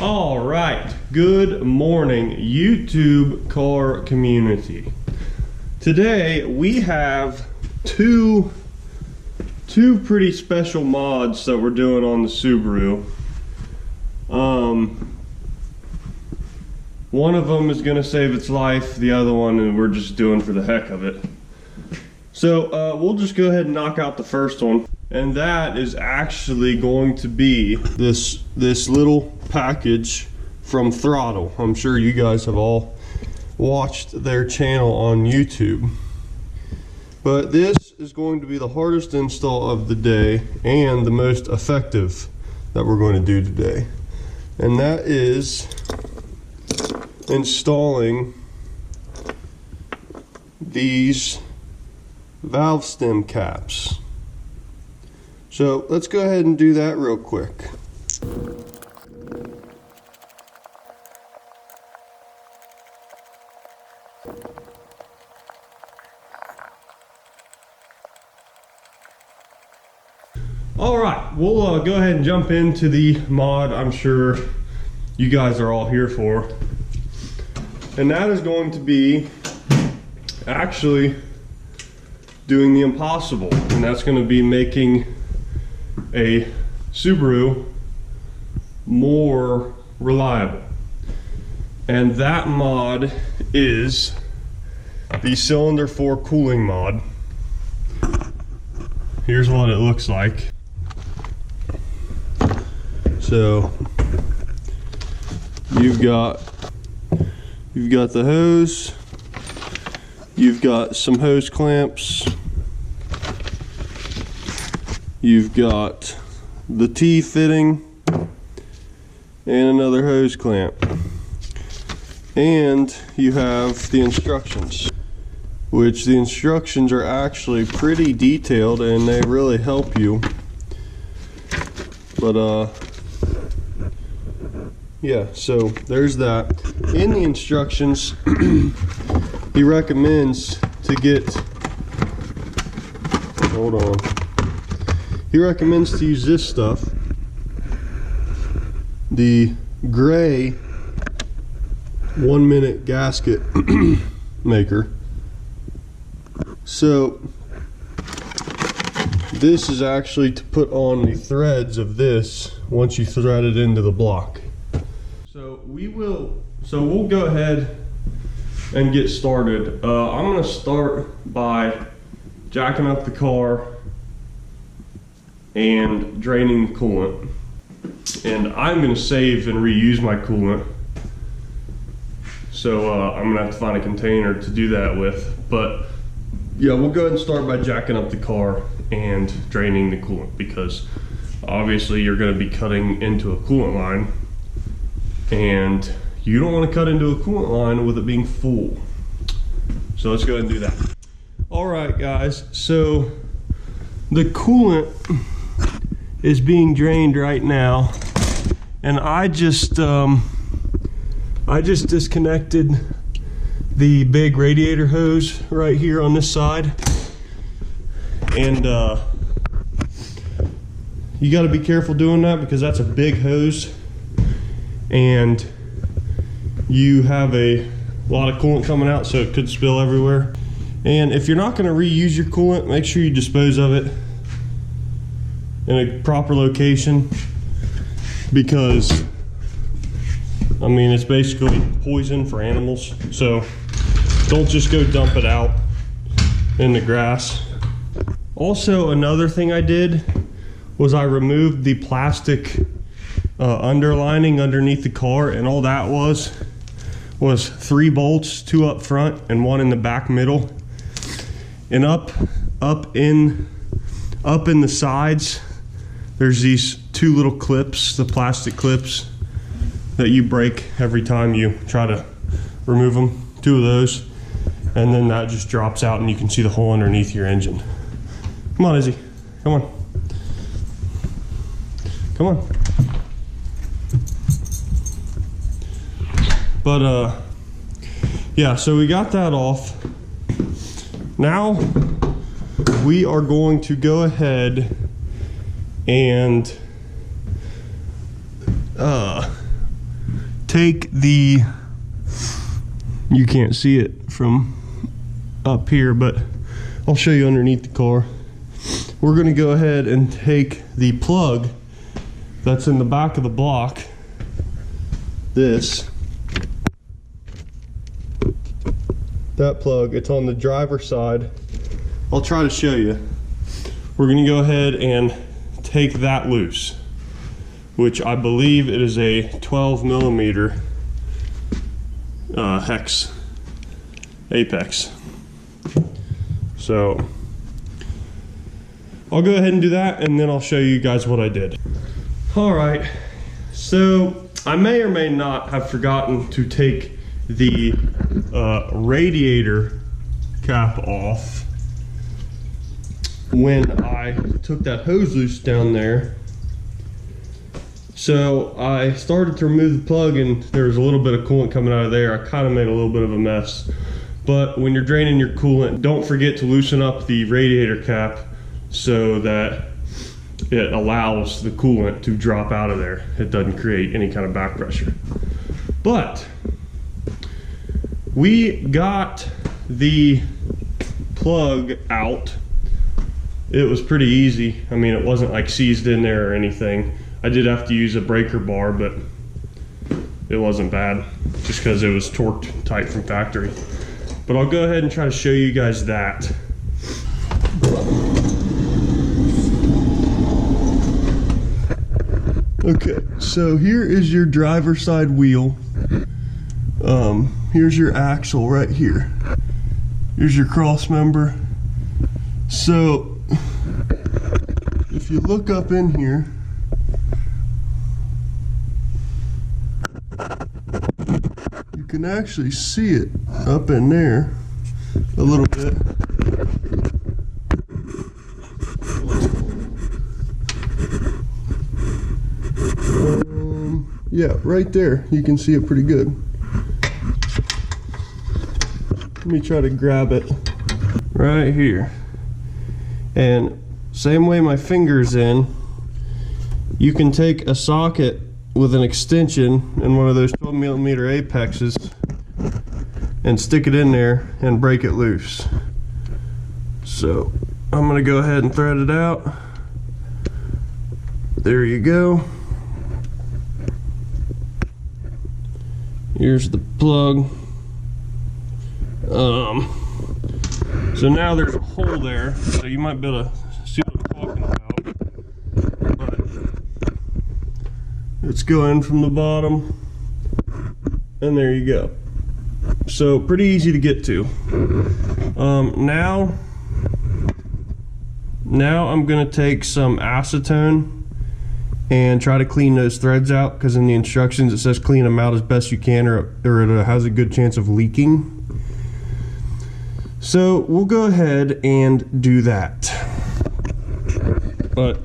All right, good morning, YouTube car community. Today we have two pretty special mods that we're doing on the Subaru. One of them is going to save its life, the other one we're just doing for the heck of it. So we'll just go ahead and knock out the first one, and that is actually going to be this little package from Throttle. I'm sure you guys have all watched their channel on YouTube. But this is going to be the hardest install of the day and the most effective that we're going to do today. And that is installing these valve stem caps. So let's go ahead and do that real quick. All right, we'll go ahead and jump into the mod I'm sure you guys are all here for. And that is going to be actually doing the impossible. And that's going to be making a Subaru more reliable. And that mod is the cylinder 4 cooling mod. Here's what it looks like. So you've got the hose, you've got some hose clamps, you've got the T fitting and another hose clamp, and you have the instructions, which the instructions are actually pretty detailed and they really help you. But yeah, so there's that. In the instructions, he recommends to get, hold on, he recommends to use this stuff, the gray 1 minute gasket maker. So this is actually to put on the threads of this once you thread it into the block. So we'll go ahead and get started. I'm going to start by jacking up the car and draining the coolant. And I'm going to save and reuse my coolant. So I'm going to have to find a container to do that with. But yeah, we'll go ahead and start by jacking up the car and draining the coolant, because obviously you're going to be cutting into a coolant line. And you don't want to cut into a coolant line with it being full. So let's go ahead and do that. All right, guys, so the coolant is being drained right now, and I just disconnected the big radiator hose right here on this side. And you got to be careful doing that, because that's a big hose and you have a lot of coolant coming out, so it could spill everywhere. And if you're not going to reuse your coolant, make sure you dispose of it in a proper location, because I mean, it's basically poison for animals. So don't just go dump it out in the grass. Also, another thing I did was I removed the plastic underlining underneath the car, and all that was 3 bolts, 2 up front and 1 in the back middle. And up in the sides, there's these 2 little clips, the plastic clips that you break every time you try to remove them. 2 of those, and then that just drops out and you can see the hole underneath your engine. Come on, Izzy, come on. Come on. But yeah, so we got that off. Now we are going to go ahead and take the, you can't see it from up here, but I'll show you underneath the car. We're gonna go ahead and take the plug that's in the back of the block, that plug, it's on the driver's side. I'll try to show you. We're gonna go ahead and take that loose, which I believe it is a 12 millimeter hex apex. So I'll go ahead and do that, and then I'll show you guys what I did. All right, so I may or may not have forgotten to take the radiator cap off when I took that hose loose down there. So I started to remove the plug, and there was a little bit of coolant coming out of there. I kind of made a little bit of a mess. But when you're draining your coolant, don't forget to loosen up the radiator cap so that it allows the coolant to drop out of there. It doesn't create any kind of back pressure. But we got the plug out. It was pretty easy. I mean, it wasn't like seized in there or anything. I did have to use a breaker bar, but it wasn't bad just because it was torqued tight from factory. But I'll go ahead and try to show you guys that. Okay, so here is your driver's side wheel. Here's your axle right here. Here's your cross member. So if you look up in here, you can actually see it up in there a little bit. Yeah, right there, you can see it pretty good. Let me try to grab it right here. And same way my finger's in, you can take a socket with an extension in one of those 12 millimeter apexes and stick it in there and break it loose. So I'm gonna go ahead and thread it out. There you go. Here's the plug. So now there's a hole there, so you might be able to see what I'm talking about. But let's go in from the bottom, and there you go. So pretty easy to get to. Now I'm gonna take some acetone and try to clean those threads out, because in the instructions it says clean them out as best you can, or it has a good chance of leaking. So we'll go ahead and do that. But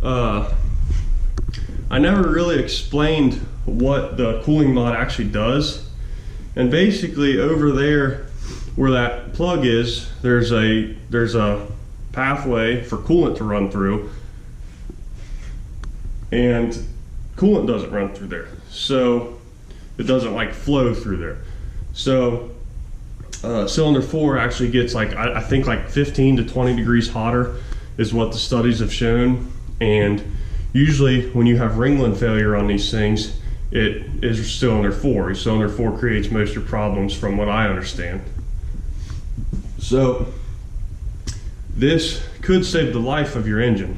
I never really explained what the cooling mod actually does. And basically over there where that plug is, there's a pathway for coolant to run through, and coolant doesn't run through there, so it doesn't like flow through there. So cylinder 4 actually gets like I think like 15 to 20 degrees hotter is what the studies have shown. And usually when you have ringland failure on these things, it is cylinder 4. Cylinder 4 creates most of your problems from what I understand. So this could save the life of your engine.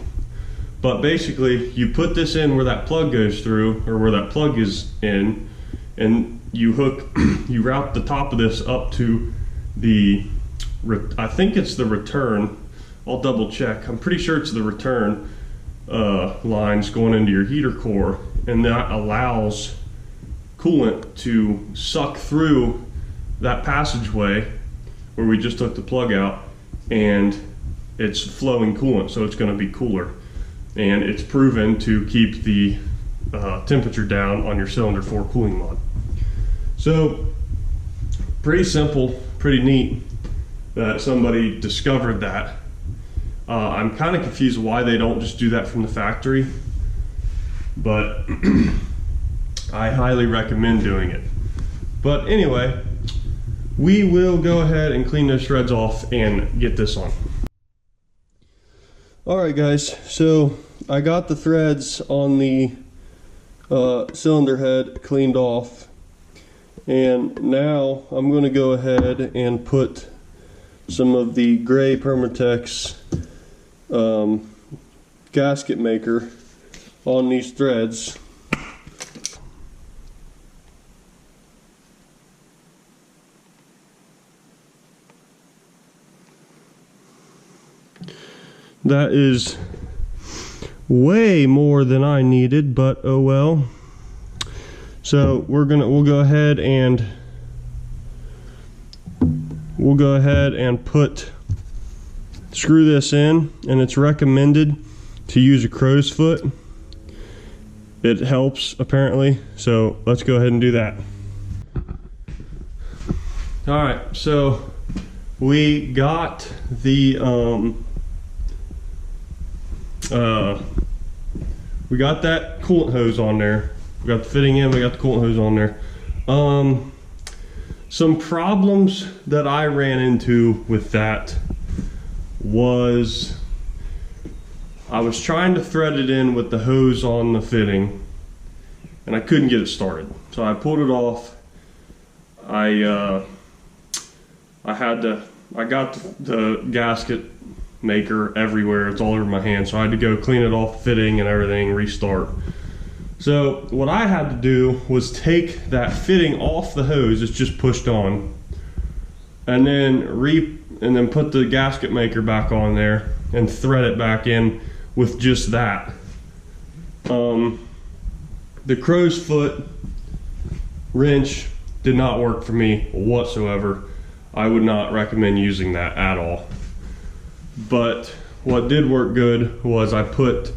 But basically you put this in where that plug goes through, or where that plug is in, and you route the top of this up to the, I think it's the return, I'll double check, I'm pretty sure it's the return lines going into your heater core, and that allows coolant to suck through that passageway where we just took the plug out, and it's flowing coolant, so it's going to be cooler. And it's proven to keep the temperature down on your cylinder 4 cooling mod. So pretty simple, pretty neat that somebody discovered that. I'm kind of confused why they don't just do that from the factory, but I highly recommend doing it. But anyway, we will go ahead and clean those threads off and get this on. Alright guys, so I got the threads on the cylinder head cleaned off, and now I'm going to go ahead and put some of the gray Permatex gasket maker on these threads. That is way more than I needed, but oh well. So we'll go ahead and screw this in, and it's recommended to use a crow's foot. It helps apparently, so let's go ahead and do that. Alright, so we got the we got that coolant hose on there. We got the fitting in, we got the coolant hose on there. Some problems that I ran into with that was I was trying to thread it in with the hose on the fitting and I couldn't get it started. So I pulled it off. I got the gasket maker everywhere. It's all over my hand, so I had to go clean it off, fitting and everything, restart. So what I had to do was take that fitting off the hose, it's just pushed on, and then put the gasket maker back on there and thread it back in with just that. The crow's foot wrench did not work for me whatsoever. I would not recommend using that at all. But what did work good was I put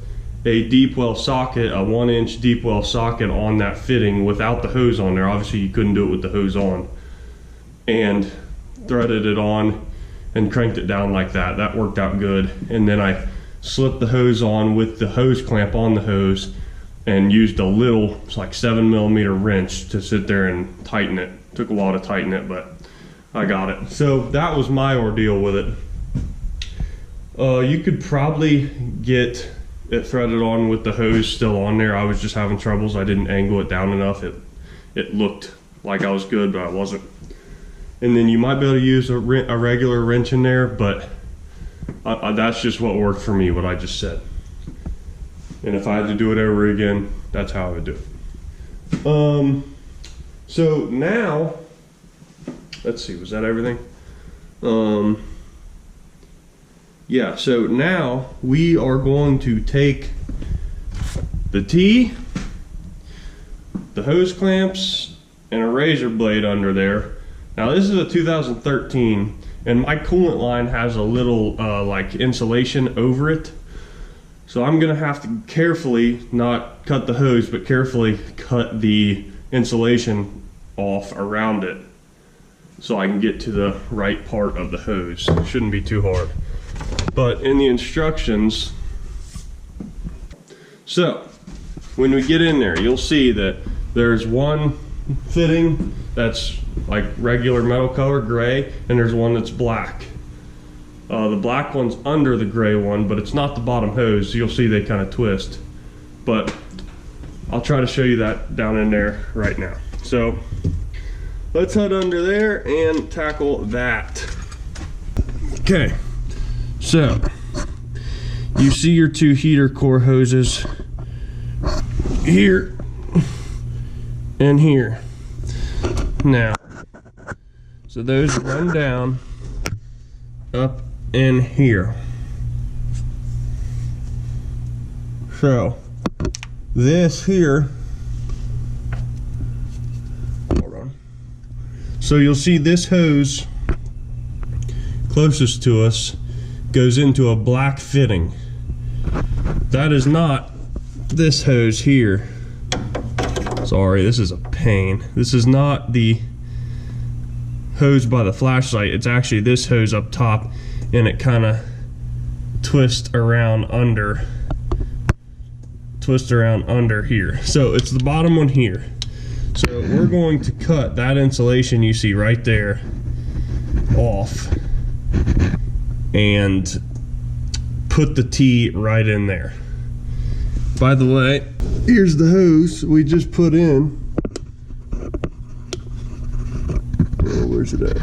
a deep well socket, a 1-inch deep well socket on that fitting without the hose on there. Obviously you couldn't do it with the hose on, and threaded it on and cranked it down like that. That worked out good. And then I slipped the hose on with the hose clamp on the hose and used a little, it's like 7mm wrench to sit there and tighten it. Took a while to tighten it, but I got it. So that was my ordeal with it. You could probably get it threaded on with the hose still on there. I was just having troubles. I didn't angle it down enough. It looked like I was good, but I wasn't. And then you might be able to use a regular wrench in there, but that's just what worked for me, what I just said. And if I had to do it over again, that's how I would do it. So now, let's see, was that everything? Yeah, so now we are going to take the T, the hose clamps, and a razor blade under there. Now this is a 2013, and my coolant line has a little like insulation over it. So I'm gonna have to carefully, not cut the hose, but carefully cut the insulation off around it so I can get to the right part of the hose. It shouldn't be too hard. But in the instructions, so when we get in there, you'll see that there's one fitting that's like regular metal color, gray, and there's one that's black. The black one's under the gray one, but it's not the bottom hose. You'll see they kind of twist. But I'll try to show you that down in there right now. So let's head under there and tackle that. Okay. So, you see your two heater core hoses here and here. Now, so those run down up in here. So, this here, hold on. So you'll see this hose closest to us goes into a black fitting. That is not this hose here. Sorry, this is a pain. This is not the hose by the flashlight. It's actually this hose up top, and it kind of twists around under twist around under here. So it's the bottom one here. So we're going to cut that insulation you see right there off and put the T right in there. By the way, here's the hose we just put in. Oh, where's it at?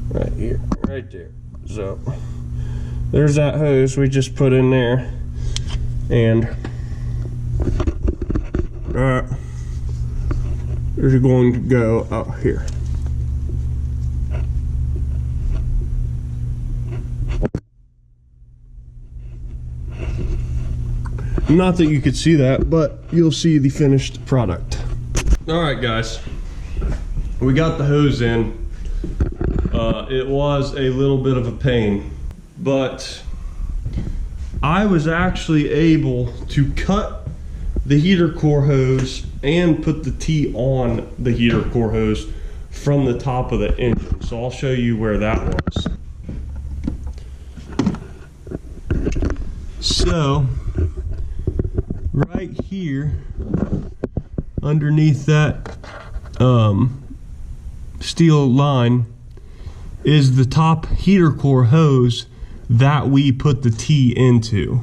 Right here, right there. So there's that hose we just put in there, and there's going to go out here. Not that you could see that, but you'll see the finished product. All right, guys, we got the hose in. It was a little bit of a pain, but I was actually able to cut the heater core hose and put the T on the heater core hose from the top of the engine. So I'll show you where that was. So right here underneath that steel line is the top heater core hose that we put the T into.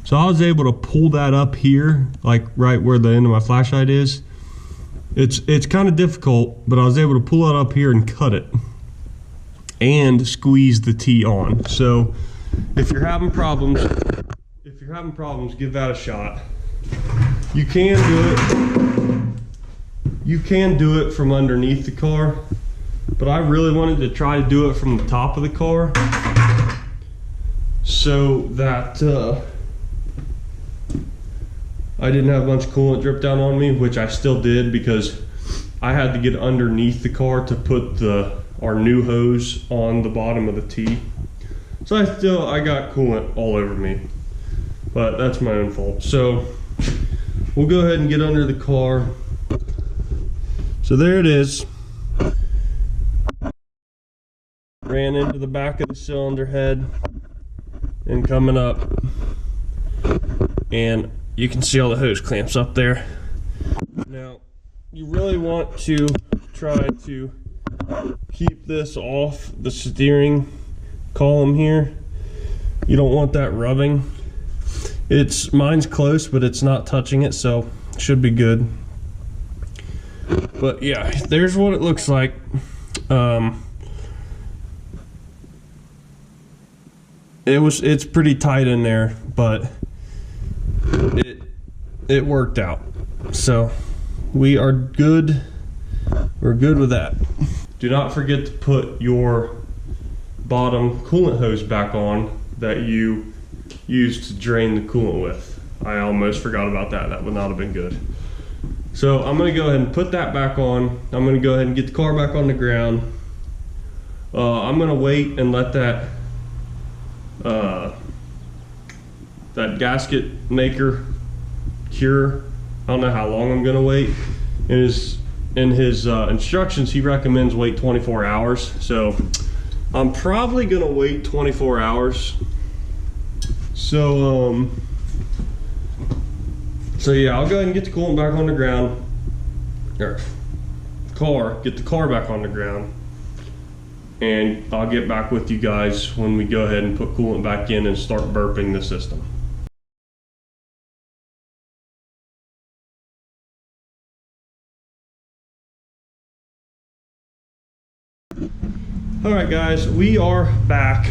So I was able to pull that up here, like right where the end of my flashlight is. It's kind of difficult, but I was able to pull it up here and cut it and squeeze the T on. So if you're having problems, give that a shot. You can do it from underneath the car, but I really wanted to try to do it from the top of the car so that I didn't have a bunch of coolant drip down on me, which I still did because I had to get underneath the car to put our new hose on the bottom of the T. So I got coolant all over me, but that's my own fault. So we'll go ahead and get under the car. So there it is. Ran into the back of the cylinder head and coming up, and you can see all the hose clamps up there. Now you really want to try to keep this off the steering column here. You don't want that rubbing. Mine's close, but it's not touching it, so it should be good. But yeah, there's what it looks like. It's pretty tight in there, but it worked out. So we are good. We're good with that. Do not forget to put your bottom coolant hose back on that you used to drain the coolant with. I almost forgot about that. That would not have been good. So I'm going to go ahead and put that back on. I'm going to go ahead and get the car back on the ground. I'm going to wait and let that gasket maker cure. I don't know how long I'm going to wait. In his instructions, he recommends wait 24 hours. So I'm probably going to wait 24 hours. So yeah, I'll go ahead and get the coolant back on the ground. Get the car back on the ground. And I'll get back with you guys when we go ahead and put coolant back in and start burping the system. All right, guys, we are back.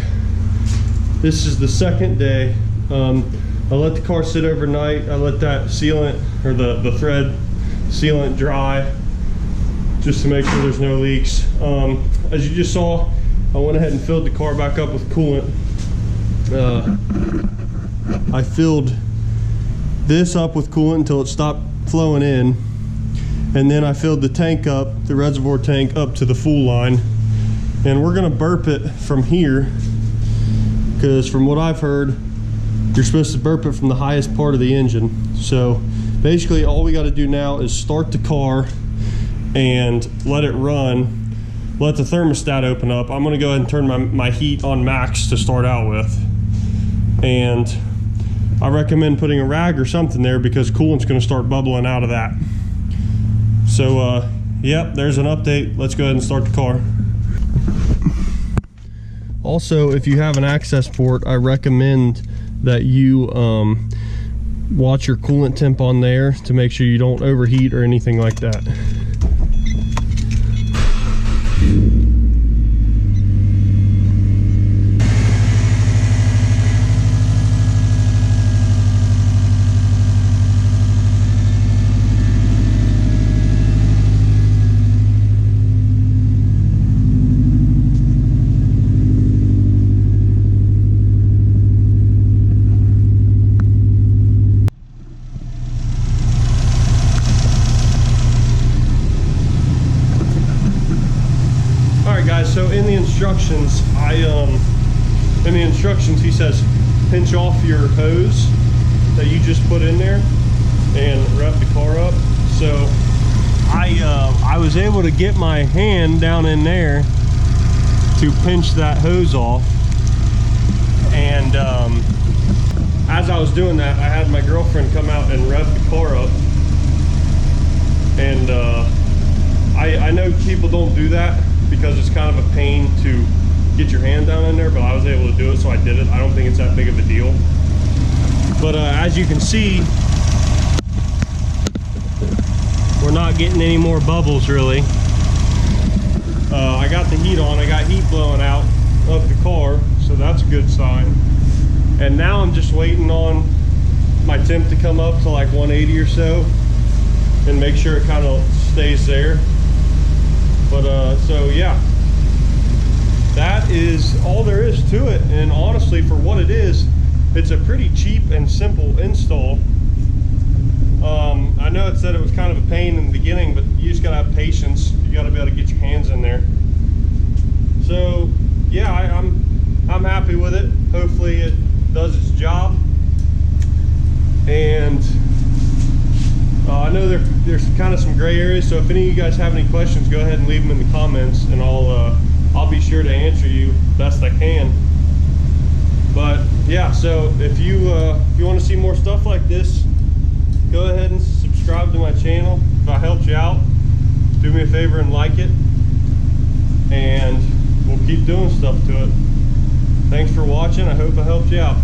This is the second day. I let the car sit overnight. I let that sealant, or the thread sealant, dry just to make sure there's no leaks. As you just saw, I went ahead and filled the car back up with coolant. I filled this up with coolant until it stopped flowing in, and then I filled the tank up, the reservoir tank, up to the full line. And we're gonna burp it from here, because from what I've heard, you're supposed to burp it from the highest part of the engine. So basically all we gotta do now is start the car and let it run, let the thermostat open up. I'm gonna go ahead and turn my heat on max to start out with. And I recommend putting a rag or something there because coolant's going to start bubbling out of that. So yep, there's an update. Let's go ahead and start the car. Also, if you have an Accessport, I recommend that you watch your coolant temp on there to make sure you don't overheat or anything like that. So in the instructions, he says pinch off your hose that you just put in there and rev the car up. So I was able to get my hand down in there to pinch that hose off, and as I was doing that, I had my girlfriend come out and rev the car up. And I know people don't do that because it's kind of a pain to get your hand down in there, but I was able to do it, so I did it. I don't think it's that big of a deal. But as you can see, we're not getting any more bubbles really. I got the heat on, I got heat blowing out of the car, so that's a good sign. And now I'm just waiting on my temp to come up to like 180 or so and make sure it kind of stays there. But so yeah, that is all there is to it. And honestly, for what it is, it's a pretty cheap and simple install. I know it said it was kind of a pain in the beginning, but you just gotta have patience. You gotta be able to get your hands in there. So yeah, I'm happy with it. Hopefully it does its job. And I know there's kind of some gray areas, so if any of you guys have any questions, go ahead and leave them in the comments, and I'll be sure to answer you best I can. But yeah, so if you want to see more stuff like this, go ahead and subscribe to my channel. If I helped you out, do me a favor and like it, and we'll keep doing stuff to it. Thanks for watching. I hope I helped you out.